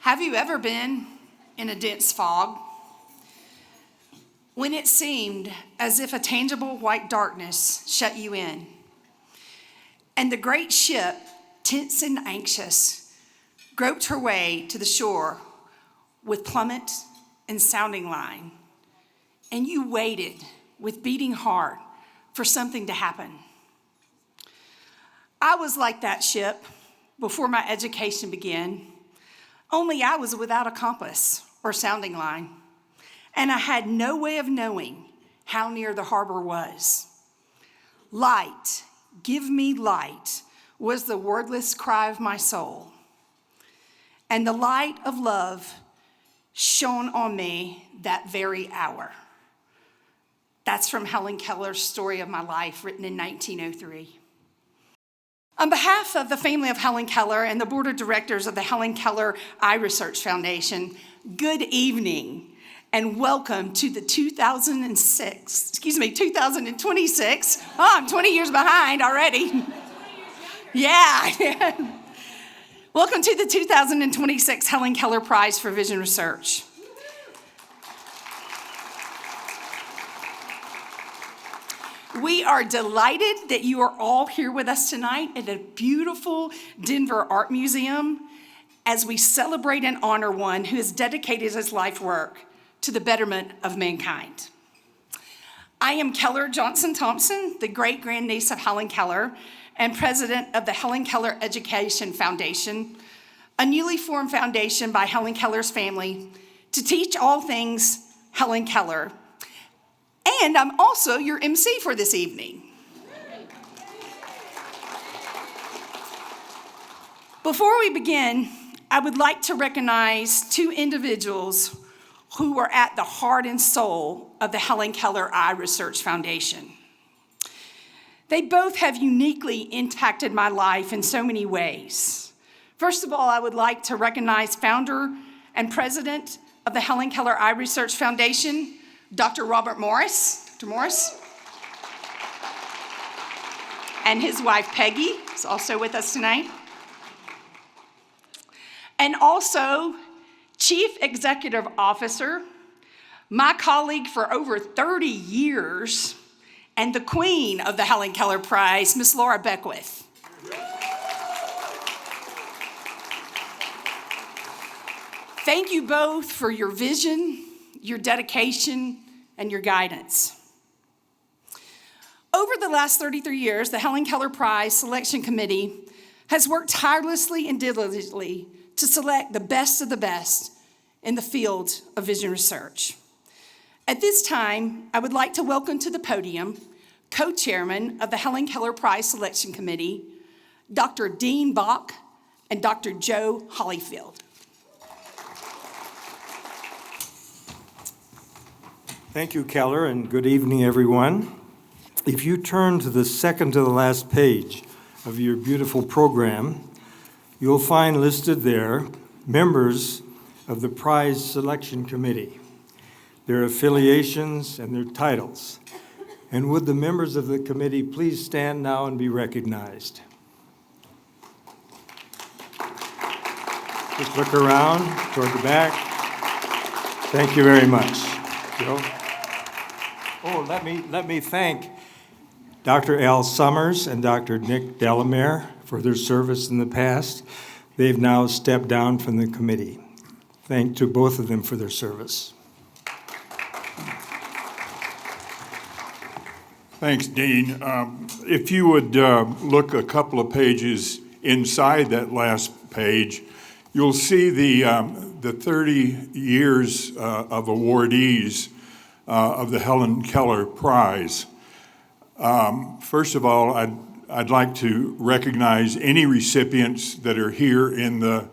Have you ever been in a dense fog? When it seemed as if a tangible white darkness shut you in, and the great ship, tense and anxious, groped her way to the shore with plummet and sounding line, and you waited with beating heart for something to happen. I was like that ship before my education began, only I was without a compass or sounding line, and I had no way of knowing how near the harbor was. Light, give me light, was the wordless cry of my soul. And the light of love shone on me that very hour. That's from Helen Keller's Story of My Life, written in 1903. On behalf of the family of Helen Keller and the board of directors of the Helen Keller Eye Research Foundation, good evening and welcome to the 2026. Oh, I'm 20 years behind already. Yeah. Welcome to the 2026 Helen Keller Prize for Vision Research. We are delighted that you are all here with us tonight at a beautiful Denver Art Museum as we celebrate and honor one who has dedicated his life work to the betterment of mankind. I am Keller Johnson Thompson, the great-grandniece of Helen Keller and president of the Helen Keller Education Foundation, a newly formed foundation by Helen Keller's family to teach all things Helen Keller. And I'm also your MC for this evening. Before we begin, I would like to recognize two individuals who are at the heart and soul of the Helen Keller Eye Research Foundation. They both have uniquely impacted my life in so many ways. First of all, I would like to recognize founder and president of the Helen Keller Eye Research Foundation, Dr. Robert Morris. Dr. Morris. And his wife, Peggy, is also with us tonight. And also, Chief Executive Officer, my colleague for over 30 years, and the queen of the Helen Keller Prize, Miss Laura Beckwith. Thank you both for your vision, your dedication, and your guidance. Over the last 33 years, the Helen Keller Prize Selection Committee has worked tirelessly and diligently to select the best of the best in the field of vision research. At this time, I would like to welcome to the podium co-chairman of the Helen Keller Prize Selection Committee, Dr. Dean Bach and Dr. Joe Hollyfield. Thank you, Keller, and good evening, everyone. If you turn to the second to the last page of your beautiful program, you'll find listed there members of the Prize Selection Committee, their affiliations and their titles. And would the members of the committee please stand now and be recognized? Just look around toward the back. Thank you very much, Joe. Oh, let me thank Dr. Al Summers and Dr. Nick Delamere for their service in the past. They've now stepped down from the committee. Thank to both of them for their service. Thanks, Dean. If you would look a couple of pages inside that last page, you'll see the 30 years of awardees of the Helen Keller Prize. First of all, I'd like to recognize any recipients that are here in the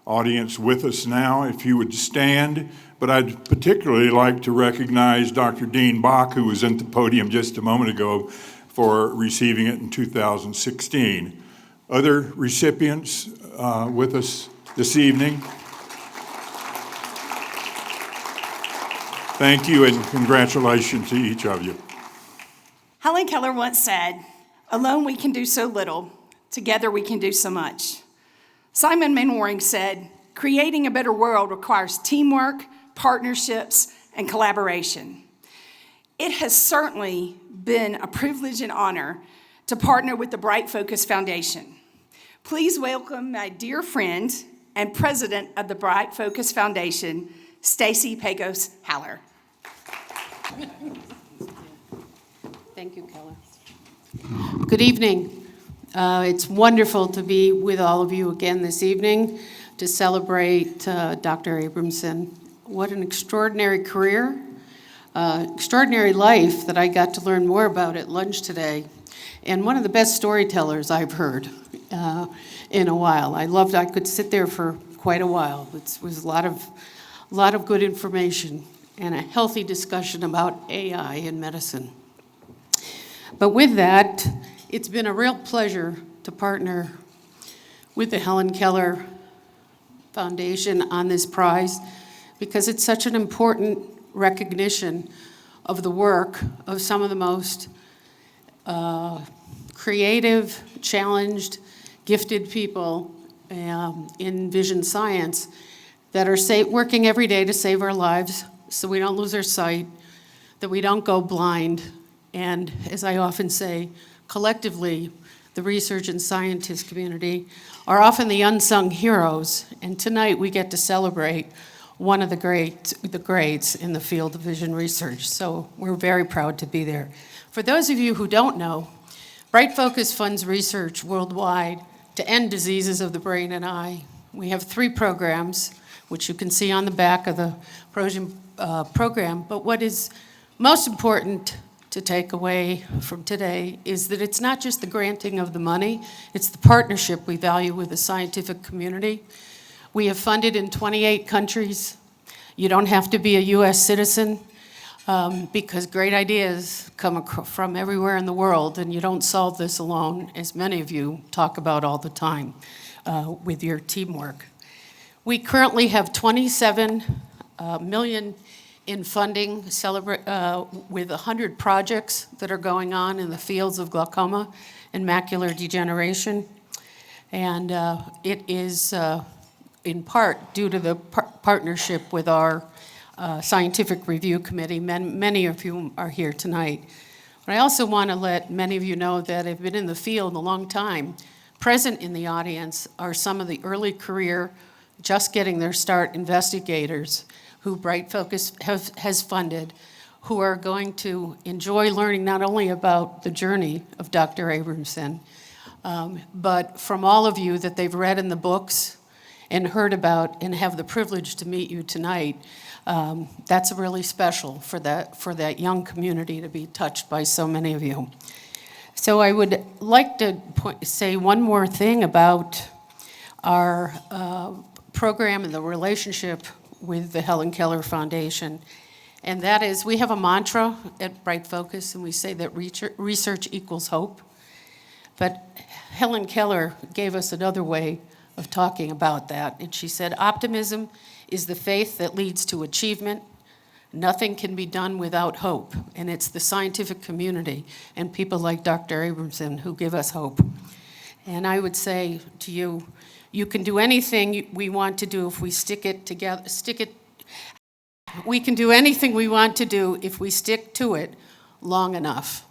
audience with us now, if you would stand. But I'd particularly like to recognize Dr. Dean Bach, who was at the podium just a moment ago, for receiving it in 2016. Other recipients with us this evening? Thank you and congratulations to each of you. Helen Keller once said, "Alone we can do so little, together we can do so much." Simon Mainwaring said, Creating a better world requires teamwork, partnerships, and collaboration. It has certainly been a privilege and honor to partner with the Bright Focus Foundation. Please welcome my dear friend and president of the Bright Focus Foundation, Stacy Pagos Haller. Thank you, Keller. Good evening. It's wonderful to be with all of you again this evening to celebrate Dr. Abramson. What an extraordinary career, extraordinary life that I got to learn more about at lunch today. And one of the best storytellers I've heard in a while. I could sit there for quite a while. It was a lot of good information and a healthy discussion about AI in medicine. But with that, it's been a real pleasure to partner with the Helen Keller Foundation on this prize because it's such an important recognition of the work of some of the most creative, challenged, gifted people in vision science that are working every day to save our lives so we don't lose our sight, that we don't go blind. And as I often say, collectively, the research and scientist community are often the unsung heroes. And tonight we get to celebrate one of the greats in the field of vision research. So we're very proud to be there. For those of you who don't know, Bright Focus funds research worldwide to end diseases of the brain and eye. We have 3 programs, which you can see on the back of the program. But what is most important to take away from today is that it's not just the granting of the money, it's the partnership we value with the scientific community. We have funded in 28 countries. You don't have to be a US citizen because great ideas come from everywhere in the world, and you don't solve this alone, as many of you talk about all the time with your teamwork. We currently have 27 million in funding with 100 projects that are going on in the fields of glaucoma and macular degeneration. And it is in part due to the partnership with our scientific review committee, many of whom are here tonight. But I also want to let many of you know that have been in the field a long time. Present in the audience are some of the early career, just getting their start investigators who Bright Focus has funded, who are going to enjoy learning not only about the journey of Dr. Abramson, but from all of you that they've read in the books and heard about and have the privilege to meet you tonight. That's really special for that young community to be touched by so many of you. So I would like to say one more thing about our program and the relationship with the Helen Keller Foundation. And that is, we have a mantra at Bright Focus, and we say that research equals hope. But Helen Keller gave us another way of talking about that. And she said, optimism is the faith that leads to achievement. Nothing can be done without hope. And it's the scientific community and people like Dr. Abramson who give us hope. And I would say to you, you can do anything we want to do if we stick it together. We can do anything we want to do if we stick to it long enough.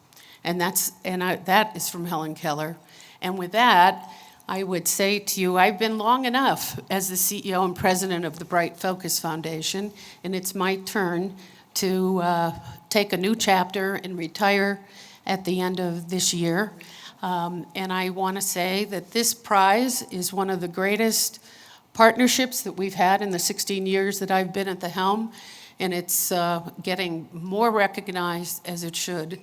And that is from Helen Keller. And with that, I would say to you, I've been long enough as the CEO and president of the Bright Focus Foundation, and it's my turn to take a new chapter and retire at the end of this year. And I want to say that this prize is one of the greatest partnerships that we've had in the 16 years that I've been at the helm, and it's getting more recognized as it should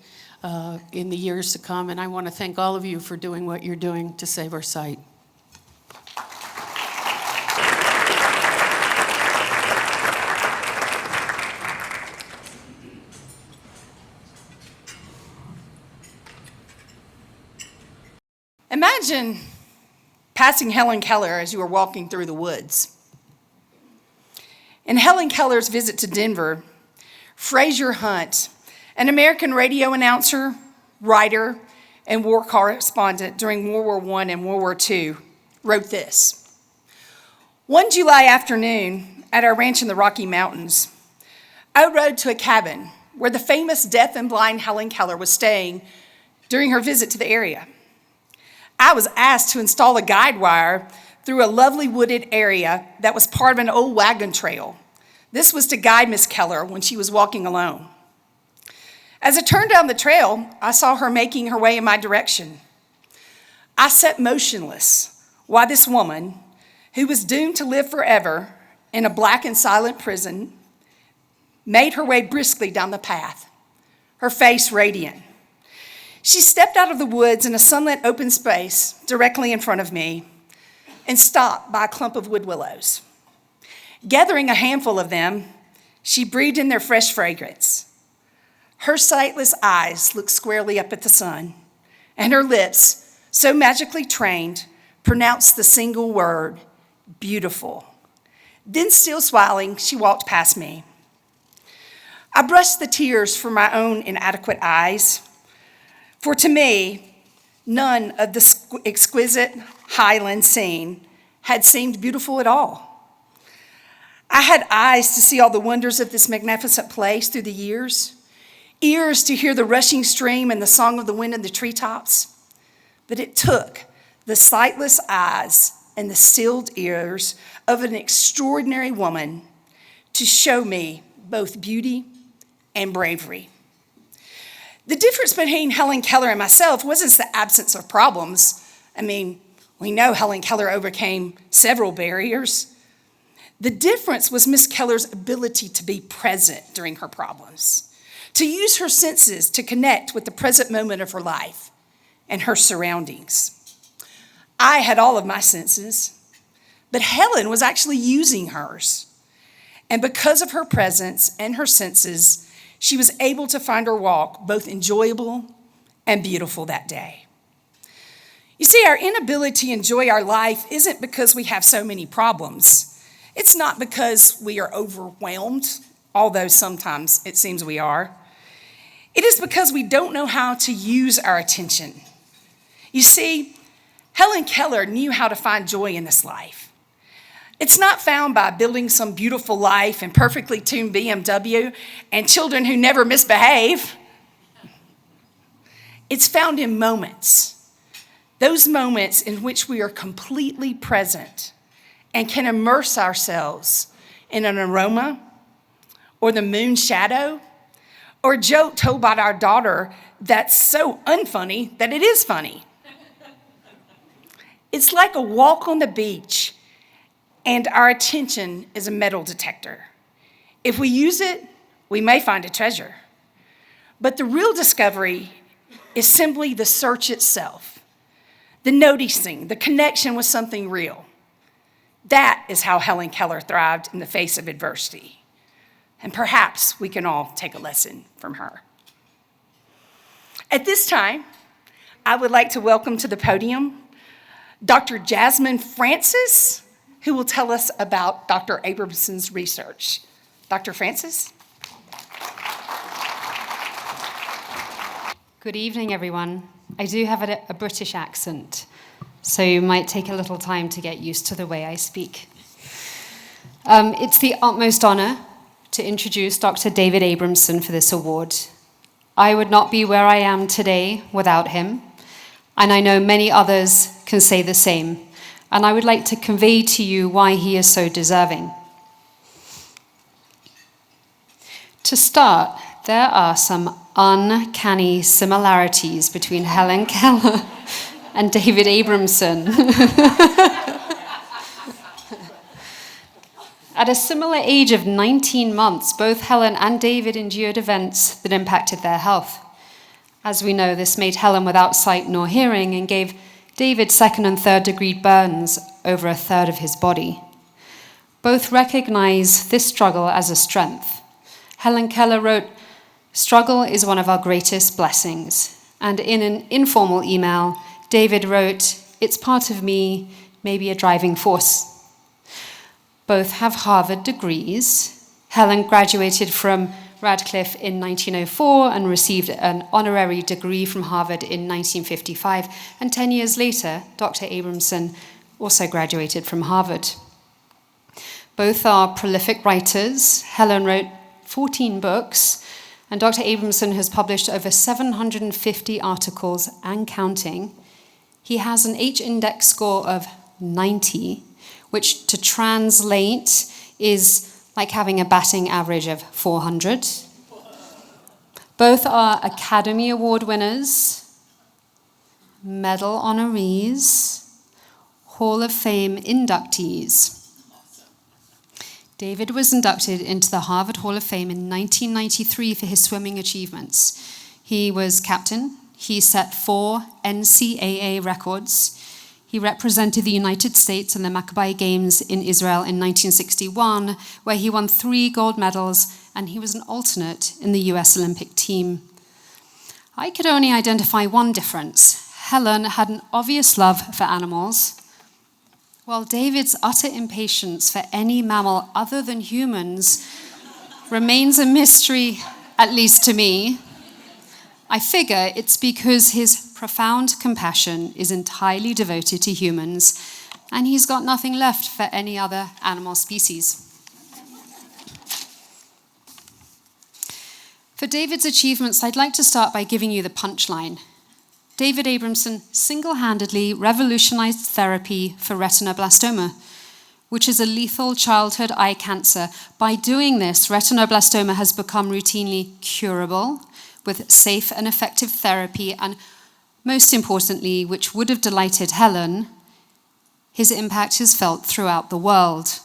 in the years to come. And I want to thank all of you for doing what you're doing to save our sight. Imagine passing Helen Keller as you were walking through the woods. In Helen Keller's visit to Denver, Fraser Hunt, an American radio announcer, writer, and war correspondent during World War I and World War II, wrote this: One July afternoon at our ranch in the Rocky Mountains, I rode to a cabin where the famous deaf and blind Helen Keller was staying during her visit to the area. I was asked to install a guide wire through a lovely wooded area that was part of an old wagon trail. This was to guide Miss Keller when she was walking alone. As I turned down the trail, I saw her making her way in my direction. I sat motionless while this woman, who was doomed to live forever in a black and silent prison, made her way briskly down the path, her face radiant. She stepped out of the woods in a sunlit open space directly in front of me and stopped by a clump of wood willows. Gathering a handful of them, she breathed in their fresh fragrance. Her sightless eyes looked squarely up at the sun, and her lips, so magically trained, pronounced the single word, beautiful. Then, still smiling, she walked past me. I brushed the tears from my own inadequate eyes, for to me, none of the exquisite highland scene had seemed beautiful at all. I had eyes to see all the wonders of this magnificent place through the years, ears to hear the rushing stream and the song of the wind in the treetops, but it took the sightless eyes and the stilled ears of an extraordinary woman to show me both beauty and bravery. The difference between Helen Keller and myself wasn't the absence of problems. I mean, we know Helen Keller overcame several barriers. The difference was Miss Keller's ability to be present during her problems, to use her senses to connect with the present moment of her life and her surroundings. I had all of my senses, but Helen was actually using hers. And because of her presence and her senses, she was able to find her walk both enjoyable and beautiful that day. You see, our inability to enjoy our life isn't because we have so many problems. It's not because we are overwhelmed, although sometimes it seems we are. It is because we don't know how to use our attention. You see, Helen Keller knew how to find joy in this life. It's not found by building some beautiful life and perfectly tuned BMW and children who never misbehave. It's found in moments, those moments in which we are completely present and can immerse ourselves in an aroma or the moon's shadow or a joke told by our daughter that's so unfunny that it is funny. It's like a walk on the beach, and our attention is a metal detector. If we use it, we may find a treasure. But the real discovery is simply the search itself, the noticing, the connection with something real. That is how Helen Keller thrived in the face of adversity. And perhaps we can all take a lesson from her. At this time, I would like to welcome to the podium Dr. Jasmine Francis, who will tell us about Dr. Abramson's research. Dr. Francis? Good evening, everyone. I do have a British accent, so you might take a little time to get used to the way I speak. It's the utmost honor to introduce Dr. David Abramson for this award. I would not be where I am today without him, and I know many others can say the same, and I would like to convey to you why he is so deserving. To start, there are some uncanny similarities between Helen Keller and David Abramson. At a similar age of 19 months, both Helen and David endured events that impacted their health. As we know, this made Helen without sight nor hearing and gave David second and third degree burns over a third of his body. Both recognize this struggle as a strength. Helen Keller wrote, "Struggle is one of our greatest blessings." And in an informal email, David wrote, "It's part of me, maybe a driving force." Both have Harvard degrees. Helen graduated from Radcliffe in 1904 and received an honorary degree from Harvard in 1955. And 10 years later, Dr. Abramson also graduated from Harvard. Both are prolific writers. Helen wrote 14 books, and Dr. Abramson has published over 750 articles and counting. He has an H-index score of 90, which to translate is like having a batting average of 400. Both are Academy Award winners, medal honorees, Hall of Fame inductees. David was inducted into the Harvard Hall of Fame in 1993 for his swimming achievements. He was captain. He set 4 NCAA records. He represented the United States in the Maccabi Games in Israel in 1961, where he won 3 gold medals, and he was an alternate in the US Olympic team. I could only identify one difference. Helen had an obvious love for animals, while David's utter impatience for any mammal other than humans remains a mystery, at least to me. I figure it's because his profound compassion is entirely devoted to humans, and he's got nothing left for any other animal species. For David's achievements, I'd like to start by giving you the punchline. David Abramson single-handedly revolutionized therapy for retinoblastoma, which is a lethal childhood eye cancer. By doing this, retinoblastoma has become routinely curable with safe and effective therapy, and most importantly, which would have delighted Helen, his impact is felt throughout the world.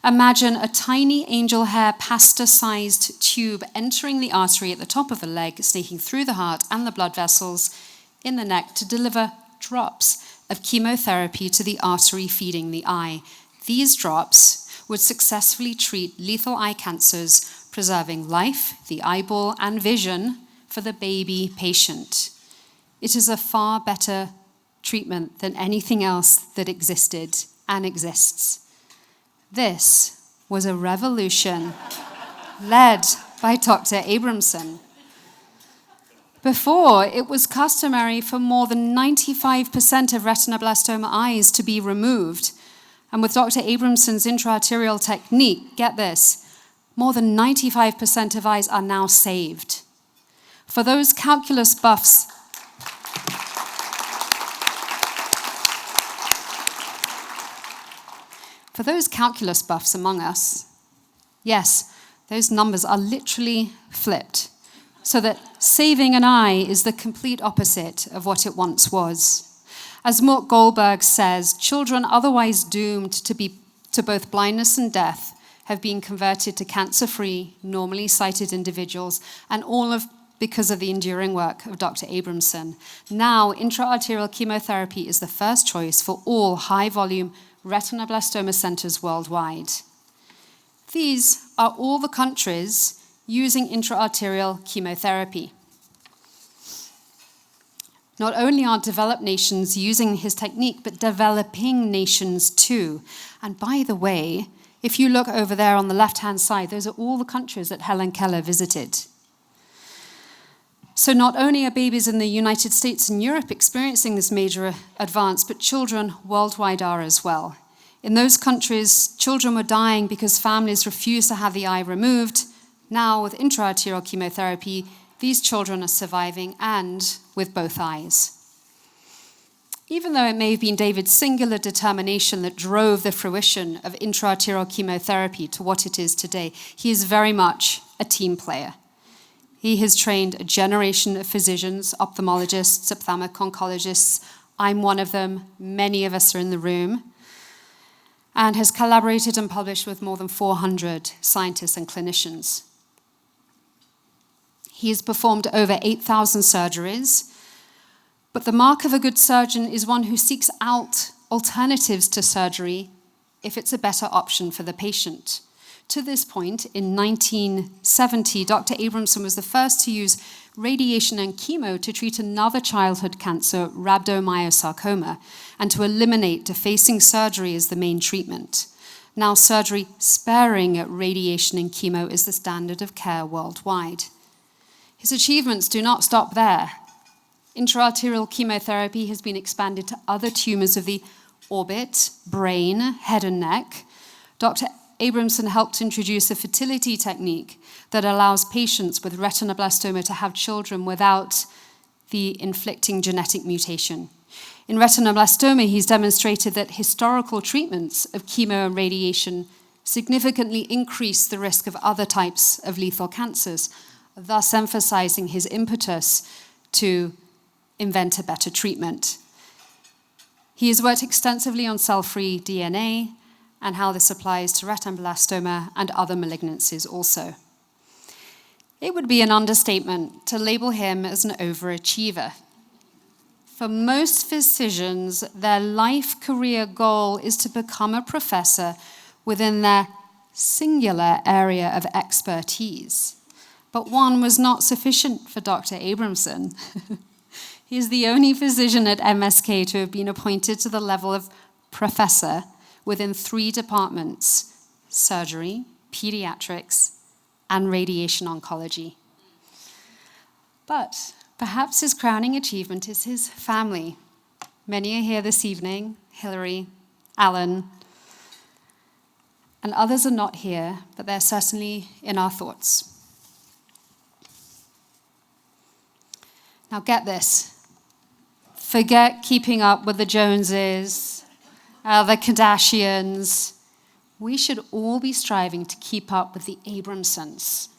Imagine a tiny angel hair pasta-sized tube entering the artery at the top of the leg, snaking through the heart and the blood vessels in the neck to deliver drops of chemotherapy to the artery feeding the eye. These drops would successfully treat lethal eye cancers, preserving life, the eyeball, and vision for the baby patient. It is a far better treatment than anything else that existed and exists. This was a revolution led by Dr. Abramson. Before, it was customary for more than 95% of retinoblastoma eyes to be removed. And with Dr. Abramson's intraarterial technique, get this, more than 95% of eyes are now saved. For those calculus buffs, among us, yes, those numbers are literally flipped, so that saving an eye is the complete opposite of what it once was. As Mort Goldberg says, children otherwise doomed to both blindness and death have been converted to cancer-free, normally sighted individuals, and because of the enduring work of Dr. Abramson. Now, intraarterial chemotherapy is the first choice for all high-volume retinoblastoma centers worldwide. These are all the countries using intraarterial chemotherapy. Not only are developed nations using his technique, but developing nations too. And by the way, if you look over there on the left-hand side, those are all the countries that Helen Keller visited. So not only are babies in the United States and Europe experiencing this major advance, but children worldwide are as well. In those countries, children were dying because families refused to have the eye removed. Now, with intraarterial chemotherapy, these children are surviving and with both eyes. Even though it may have been David's singular determination that drove the fruition of intraarterial chemotherapy to what it is today, he is very much a team player. He has trained a generation of physicians, ophthalmologists, ophthalmic oncologists. I'm one of them. Many of us are in the room. And has collaborated and published with more than 400 scientists and clinicians. He has performed over 8,000 surgeries, but the mark of a good surgeon is one who seeks out alternatives to surgery if it's a better option for the patient. To this point, in 1970, Dr. Abramson was the first to use radiation and chemo to treat another childhood cancer, rhabdomyosarcoma, and to eliminate defacing surgery as the main treatment. Now, surgery sparing radiation and chemo is the standard of care worldwide. His achievements do not stop there. Intraarterial chemotherapy has been expanded to other tumors of the orbit, brain, head and neck, Dr. Abramson helped introduce a fertility technique that allows patients with retinoblastoma to have children without the inflicting genetic mutation. In retinoblastoma, he's demonstrated that historical treatments of chemo and radiation significantly increase the risk of other types of lethal cancers, thus emphasizing his impetus to invent a better treatment. He has worked extensively on cell-free DNA and how this applies to retinoblastoma and other malignancies also. It would be an understatement to label him as an overachiever. For most physicians, their life career goal is to become a professor within their singular area of expertise. But one was not sufficient for Dr. Abramson. He is the only physician at MSK to have been appointed to the level of professor within 3 departments: surgery, pediatrics, and radiation oncology. But perhaps his crowning achievement is his family. Many are here this evening: Hillary, Alan, and others are not here, but they're certainly in our thoughts. Now get this. Forget keeping up with the Joneses, the Kardashians. We should all be striving to keep up with the Abramsons.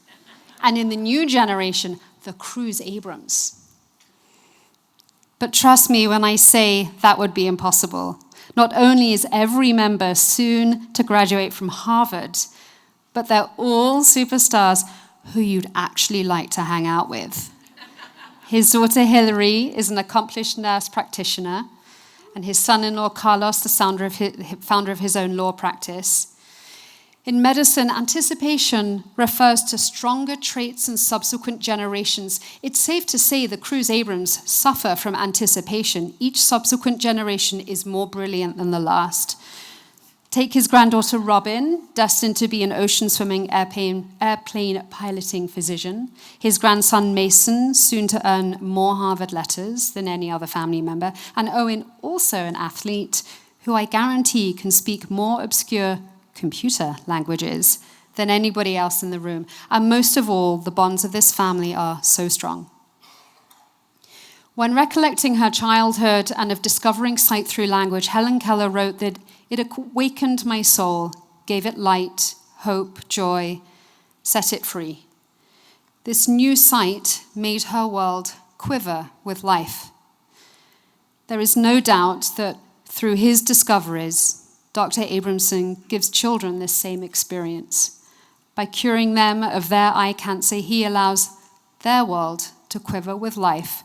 And in the new generation, the Cruz Abrams. But trust me when I say that would be impossible. Not only is every member soon to graduate from Harvard, but they're all superstars who you'd actually like to hang out with. His daughter Hillary is an accomplished nurse practitioner, and his son-in-law Carlos, the founder of his own law practice. In medicine, anticipation refers to stronger traits in subsequent generations. It's safe to say the Cruz Abrams suffer from anticipation. Each subsequent generation is more brilliant than the last. Take his granddaughter Robin, destined to be an ocean-swimming airplane piloting physician. His grandson Mason, soon to earn more Harvard letters than any other family member. And Owen, also an athlete, who I guarantee can speak more obscure computer languages than anybody else in the room. And most of all, the bonds of this family are so strong. When recollecting her childhood and of discovering sight through language, Helen Keller wrote that it awakened my soul, gave it light, hope, joy, set it free. This new sight made her world quiver with life. There is no doubt that through his discoveries, Dr. Abramson gives children this same experience. By curing them of their eye cancer, he allows their world to quiver with life,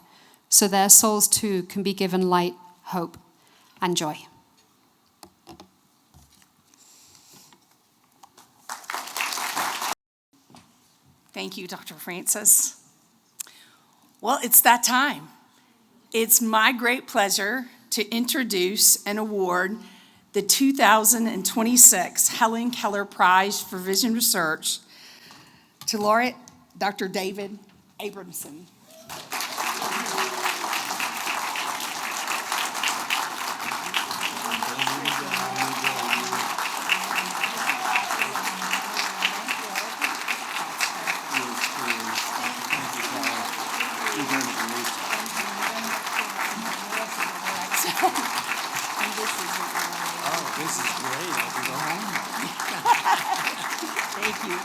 so their souls too can be given light, hope, and joy. Thank you, Dr. Francis. Well, it's that time. It's my great pleasure to introduce and award the 2026 Helen Keller Prize for Vision Research to Laureate Dr. David Abramson. This is great. I can go home. Thank you.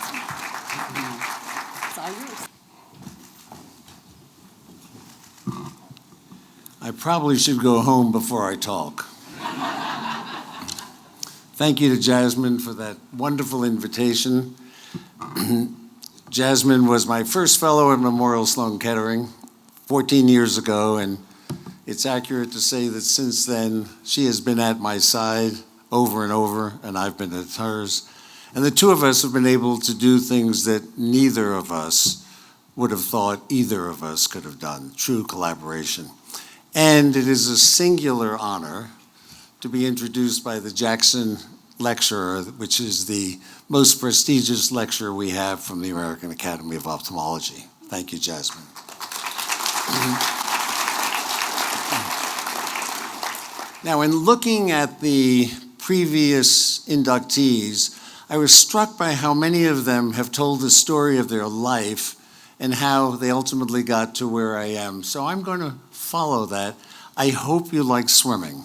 It's all yours. I probably should go home before I talk. Thank you to Jasmine for that wonderful invitation. Jasmine was my first fellow at Memorial Sloan Kettering 14 years ago, and it's accurate to say that since then, she has been at my side over and over, and I've been at hers. And the two of us have been able to do things that neither of us would have thought either of us could have done, true collaboration. And it is a singular honor to be introduced by the Jackson Lecturer, which is the most prestigious lecture we have from the American Academy of Ophthalmology. Thank you, Jasmine. Now, in looking at the previous inductees, I was struck by how many of them have told the story of their life and how they ultimately got to where I am. So I'm going to follow that. I hope you like swimming.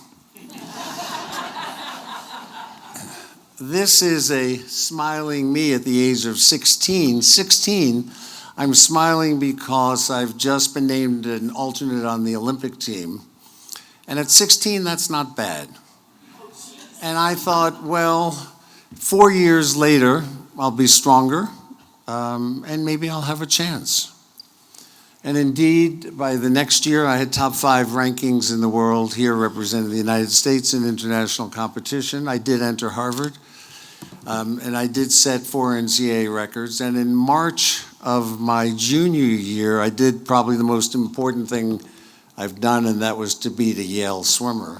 This is a smiling me at the age of 16. 16, I'm smiling because I've just been named an alternate on the Olympic team. And at 16, that's not bad. And I thought, well, 4 years later, I'll be stronger, and maybe I'll have a chance. And indeed, by the next year, I had top 5 rankings in the world here representing the United States in international competition. I did enter Harvard, and I did set 4 NCAA records. And in March of my junior year, I did probably the most important thing I've done, and that was to beat a Yale swimmer.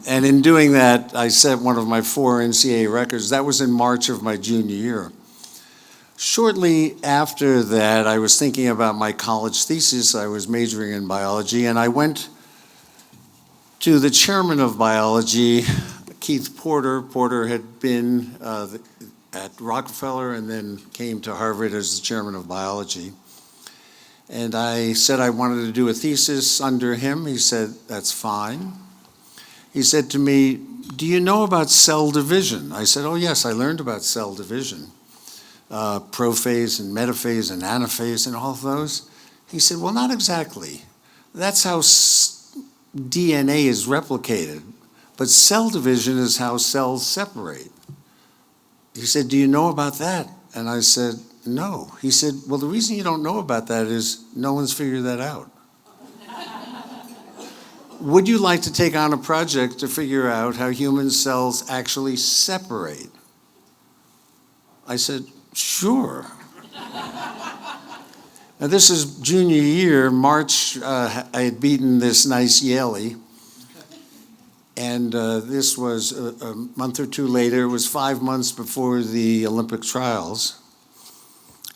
And in doing that, I set one of my 4 NCAA records. That was in March of my junior year. Shortly after that, I was thinking about my college thesis. I was majoring in biology, and I went to the chairman of biology, Keith Porter. Porter had been at Rockefeller and then came to Harvard as the chairman of biology. And I said I wanted to do a thesis under him. He said, that's fine. He said to me, do you know about cell division? I said, oh yes, I learned about cell division. Prophase and metaphase and anaphase and all of those. He said, well, not exactly. That's how DNA is replicated. But cell division is how cells separate. He said, do you know about that? And I said, no. He said, well, the reason you don't know about that is no one's figured that out. Would you like to take on a project to figure out how human cells actually separate? I said, sure. Now this is junior year, March, I had beaten this nice Yaley. And this was a month or 2 later. It was 5 months before the Olympic trials.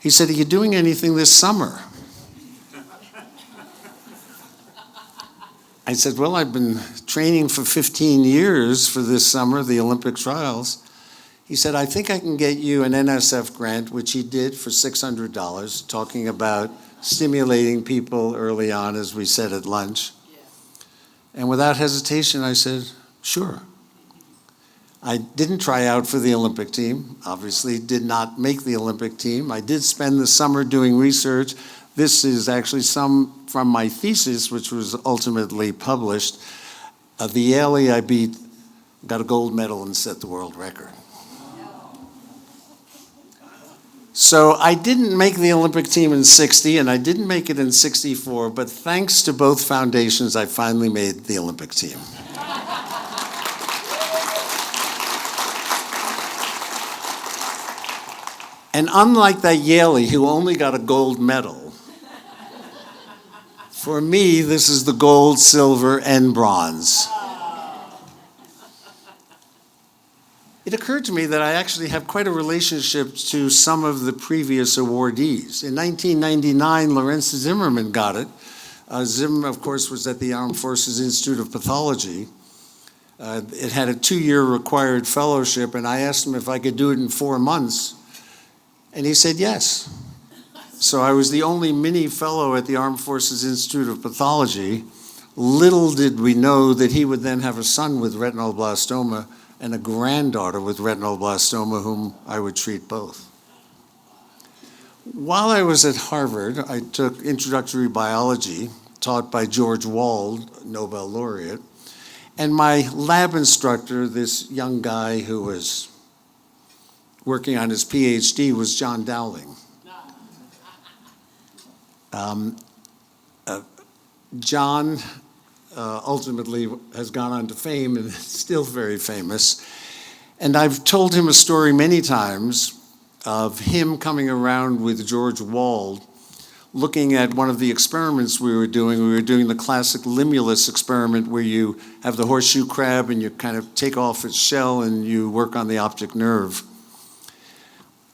He said, are you doing anything this summer? I said, well, I've been training for 15 years for this summer, the Olympic trials. He said, I think I can get you an NSF grant, which he did for $600, talking about stimulating people early on, as we said at lunch. And without hesitation, I said, sure. I didn't try out for the Olympic team, obviously did not make the Olympic team. I did spend the summer doing research. This is actually some from my thesis, which was ultimately published. The Yaley I beat, got a gold medal and set the world record. So I didn't make the Olympic team in 60, and I didn't make it in 64, but thanks to both foundations, I finally made the Olympic team. And unlike that Yaley who only got a gold medal, for me, this is the gold, silver, and bronze. It occurred to me that I actually have quite a relationship to some of the previous awardees. In 1999, Lorenz Zimmerman got it. Zim, of course, was at the Armed Forces Institute of Pathology. It had a 2-year required fellowship, and I asked him if I could do it in 4 months, and he said yes. So I was the only mini fellow at the Armed Forces Institute of Pathology. Little did we know that he would then have a son with retinoblastoma and a granddaughter with retinoblastoma whom I would treat both. While I was at Harvard, I took introductory biology, taught by George Wald, Nobel laureate, and my lab instructor, this young guy who was working on his PhD, was John Dowling. John ultimately has gone on to fame and is still very famous. And I've told him a story many times of him coming around with George Wald, looking at one of the experiments we were doing. We were doing the classic limulus experiment where you have the horseshoe crab and you kind of take off its shell and you work on the optic nerve.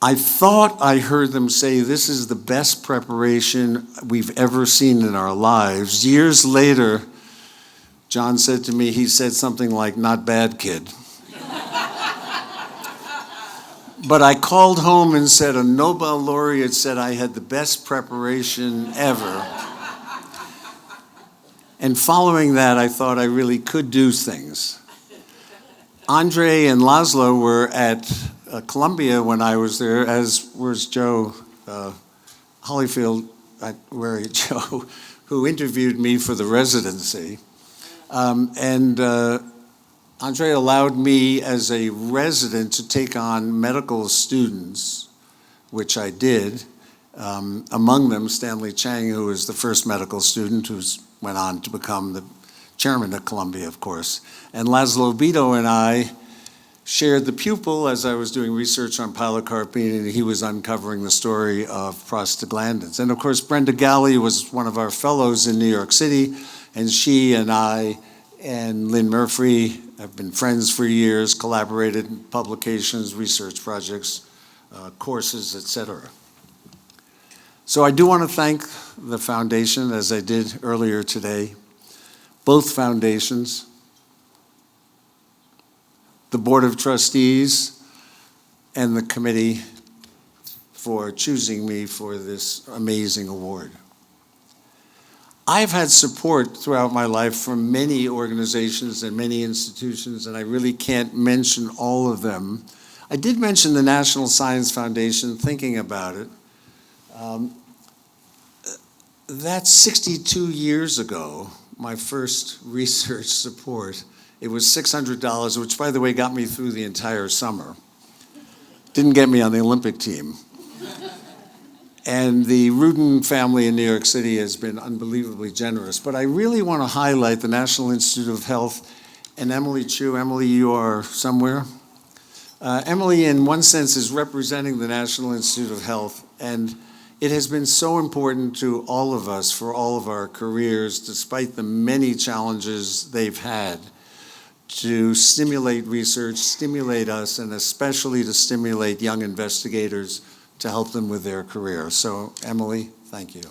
I thought I heard them say this is the best preparation we've ever seen in our lives. Years later, John said to me, he said something like, "Not bad, kid." But I called home and said a Nobel laureate said I had the best preparation ever. And following that, I thought I really could do things. Andre and Laszlo were at Columbia when I was there, as was Joe Holyfield, where Joe, who interviewed me for the residency. Andre allowed me as a resident to take on medical students, which I did. Among them, Stanley Chang, who was the first medical student who went on to become the chairman of Columbia, of course. And Laszlo Bito and I shared the pupil as I was doing research on pilocarpine, and he was uncovering the story of prostaglandins. And of course, Brenda Galley was one of our fellows in New York City, and she and I and Lynn Murphy have been friends for years, collaborated in publications, research projects, courses, etc. So I do want to thank the foundation, as I did earlier today, both foundations, the Board of Trustees, and the committee for choosing me for this amazing award. I've had support throughout my life from many organizations and many institutions, and I really can't mention all of them. I did mention the National Science Foundation, thinking about it. That's 62 years ago, my first research support. It was $600, which, by the way, got me through the entire summer. Didn't get me on the Olympic team. And the Rudin family in New York City has been unbelievably generous. But I really want to highlight the National Institute of Health and Emily Chu. Emily, you are somewhere. Emily, in one sense, is representing the National Institute of Health. And it has been so important to all of us for all of our careers, despite the many challenges they've had, to stimulate research, stimulate us, and especially to stimulate young investigators to help them with their career. So, Emily, thank you.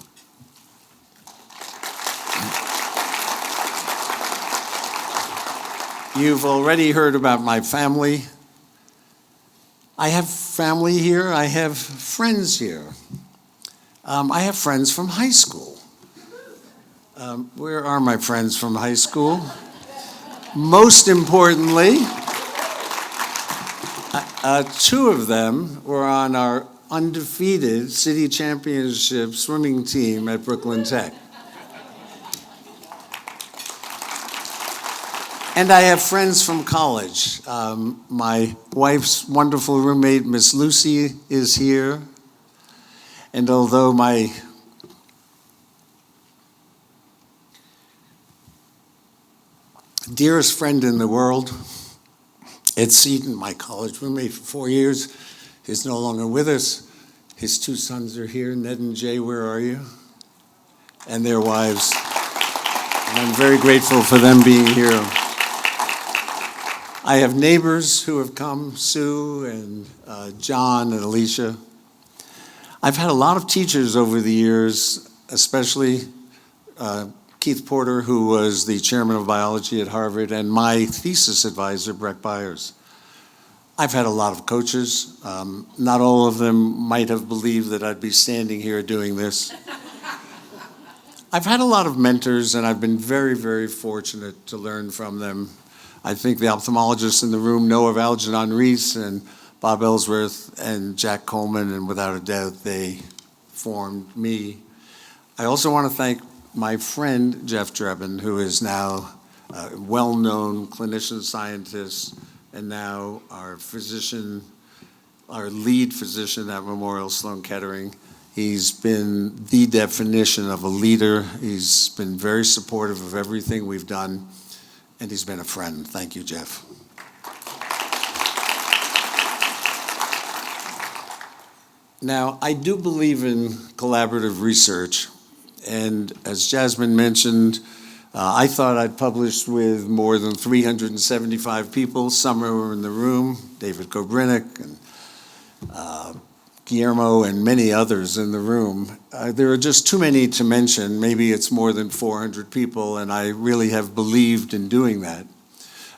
You've already heard about my family. I have family here. I have friends here. I have friends from high school. Where are my friends from high school? Most importantly, two of them were on our undefeated city championship swimming team at Brooklyn Tech. And I have friends from college. My wife's wonderful roommate, Miss Lucy, is here. And although my dearest friend in the world, Ed Seaton, my college roommate for 4 years, is no longer with us. His two sons are here. Ned and Jay, where are you? And their wives. And I'm very grateful for them being here. I have neighbors who have come, Sue and John and Alicia. I've had a lot of teachers over the years, especially Keith Porter, who was the chairman of biology at Harvard, and my thesis advisor, Breck Byers. I've had a lot of coaches. Not all of them might have believed that I'd be standing here doing this. I've had a lot of mentors, and I've been very, very fortunate to learn from them. I think the ophthalmologists in the room know of Algernon Reese and Bob Ellsworth and Jack Coleman, and without a doubt, they formed me. I also want to thank my friend, Jeff Drebin, who is now a well-known clinician scientist and now our physician, our lead physician at Memorial Sloan Kettering. He's been the definition of a leader. He's been very supportive of everything we've done, and he's been a friend. Thank you, Jeff. Now, I do believe in collaborative research, and as Jasmine mentioned, I thought I'd published with more than 375 people. Some were in the room, David Kobrinek and Guillermo and many others in the room. There are just too many to mention. Maybe it's more than 400 people, and I really have believed in doing that.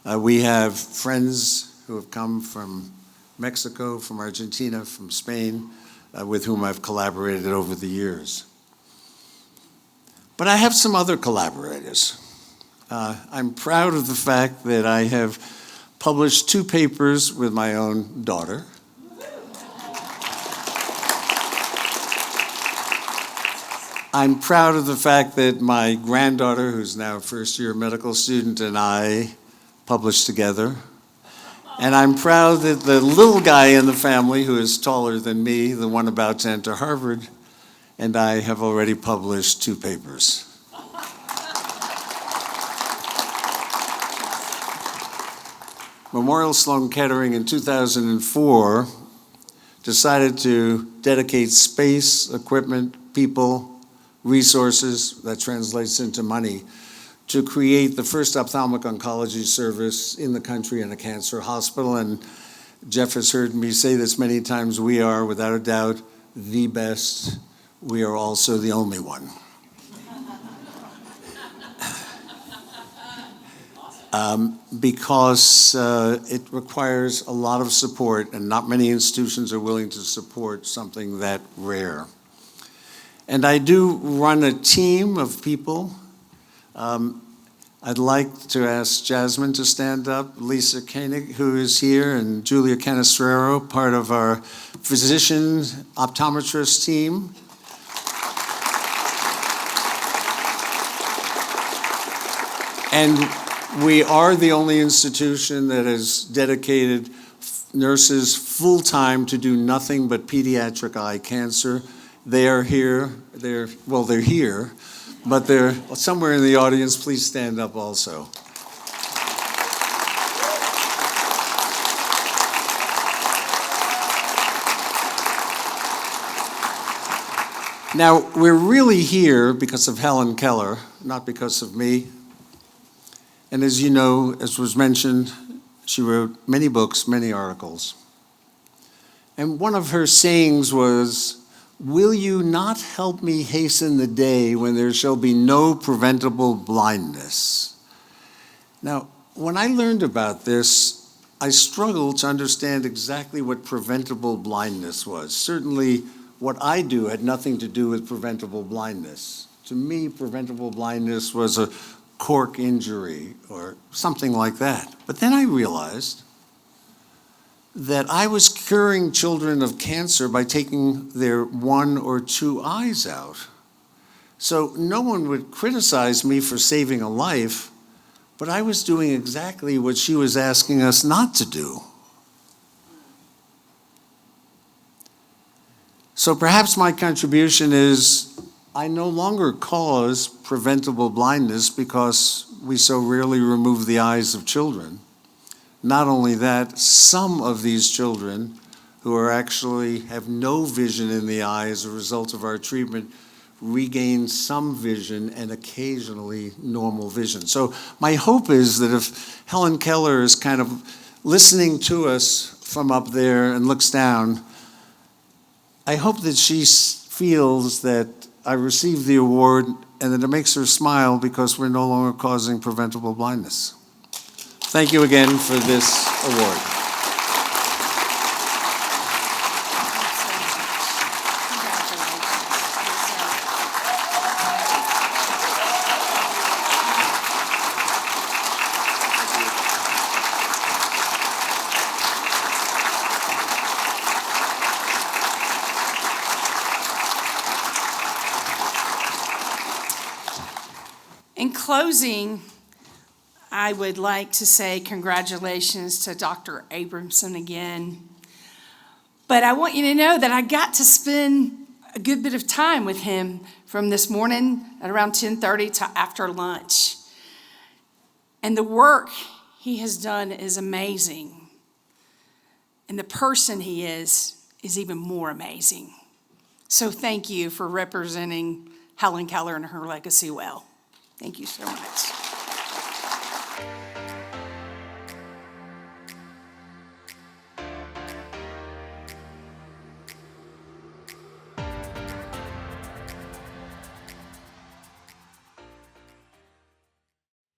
We have friends who have come from Mexico, from Argentina, from Spain, with whom I've collaborated over the years. But I have some other collaborators. I'm proud of the fact that I have published 2 papers with my own daughter. I'm proud of the fact that my granddaughter, who's now a first-year medical student, and I published together. And I'm proud that the little guy in the family, who is taller than me, the one about to enter Harvard, and I have already published 2 papers. Memorial Sloan Kettering in 2004 decided to dedicate space, equipment, people, resources, that translates into money, to create the first ophthalmic oncology service in the country in a cancer hospital. And Jeff has heard me say this many times, we are, without a doubt, the best. We are also the only one. Because it requires a lot of support, and not many institutions are willing to support something that rare. And I do run a team of people. I'd like to ask Jasmine to stand up, Lisa Koenig, who is here, and Julia Canestraro, part of our physician optometrist team. And we are the only institution that has dedicated nurses full-time to do nothing but pediatric eye cancer. They are here, they're here, but they're somewhere in the audience. Please stand up also. Now, we're really here because of Helen Keller, not because of me. And as you know, as was mentioned, she wrote many books, many articles. And one of her sayings was, "Will you not help me hasten the day when there shall be no preventable blindness?" Now, when I learned about this, I struggled to understand exactly what preventable blindness was. Certainly, what I do had nothing to do with preventable blindness. To me, preventable blindness was a cork injury or something like that. But then I realized that I was curing children of cancer by taking their 1 or 2 eyes out. So no one would criticize me for saving a life, but I was doing exactly what she was asking us not to do. So perhaps my contribution is I no longer cause preventable blindness because we so rarely remove the eyes of children. Not only that, some of these children who are actually have no vision in the eye as a result of our treatment regain some vision and occasionally normal vision. So my hope is that if Helen Keller is kind of listening to us from up there and looks down, I hope that she feels that I received the award and that it makes her smile because we're no longer causing preventable blindness. Thank you again for this award. In closing, I would like to say congratulations to Dr. Abramson again. But I want you to know that I got to spend a good bit of time with him from this morning at around 10:30 to after lunch. And the work he has done is amazing. And the person he is even more amazing. So thank you for representing Helen Keller and her legacy well. Thank you so much.